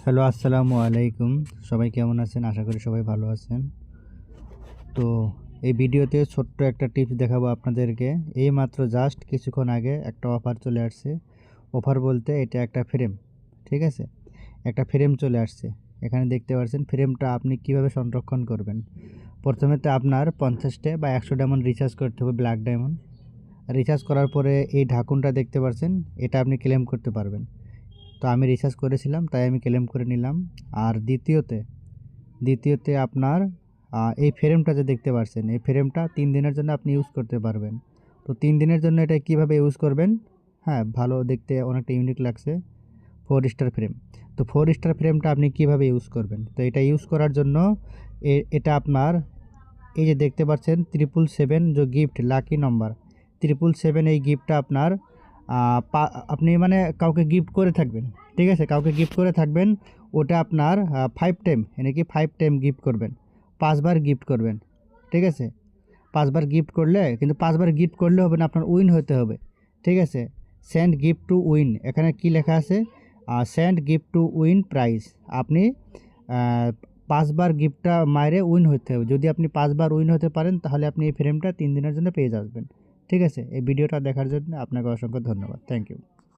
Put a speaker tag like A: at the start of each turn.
A: Hello, আসসালামু আলাইকুম। সবাই কেমন আছেন? আশা করি সবাই ভালো আছেন। তো এই ভিডিওতে ছোট্ট একটা টিপস দেখাবো আপনাদেরকে। এইমাত্র জাস্ট কিছুক্ষণ আগে একটা অফার চলে আসছে। অফার বলতে এটা একটা ফ্রেম, ঠিক আছে? একটা ফ্রেম চলে আসছে। এখানে দেখতে পাচ্ছেন ফ্রেমটা আপনি কিভাবে সংরক্ষণ করবেন। প্রথমে তো আপনার 50 টা বা 100 ডায়মন্ড রিচার্জ করতে হবে, ব্ল্যাক ডায়মন্ড। রিচার্জ করার পরে এই ঢাকনটা দেখতে পাচ্ছেন, এটা আপনি ক্লেম করতে পারবেন। তো আমি রিচার্জ করেছিলাম তাই আমি ক্লেম করে নিলাম। আর দ্বিতীয়তে আপনার এই ফ্রেমটা যে দেখতে পাচ্ছেন, এই ফ্রেমটা 3 দিনের জন্য আপনি ইউজ করতে পারবেন। তো 3 দিনের জন্য এটা কিভাবে ইউজ করবেন? হ্যাঁ, ভালো দেখতে অনেকটা ইউনিক লাগছে। 4 স্টার ফ্রেম। তো 4 স্টার ফ্রেমটা আপনি কিভাবে ইউজ করবেন? তো এটা ইউজ করার জন্য এটা আপনার এই যে দেখতে পাচ্ছেন 777 যে গিফট লাকি নম্বর 777, এই গিফটটা আপনার আপনি মানে কাউকে গিফট করে থাকবেন, ঠিক আছে? কাউকে গিফট করে থাকবেন, ওটা আপনার 5 টাইম কি 5 টাইম গিফট করবেন, 5 বার গিফট করবেন, ঠিক আছে? 5 বার গিফট করলে কিন্তু 5 বার গিফট করলে হবে না, আপনার উইন হতে হবে, ঠিক আছে? সেন্ড গিফট টু উইন, এখানে কি লেখা আছে? Send gift to win prize. আপনি 5 বার গিফটটা মাইরে উইন হতে হবে। যদি আপনি 5 বার উইন হতে পারেন তাহলে আপনি এই ফ্রেমটা 3 দিনের জন্য পেয়ে যাবেন, ঠিক আছে? এই ভিডিওটা দেখার জন্য আপনাকে অসংখ্য ধন্যবাদ। Thank you.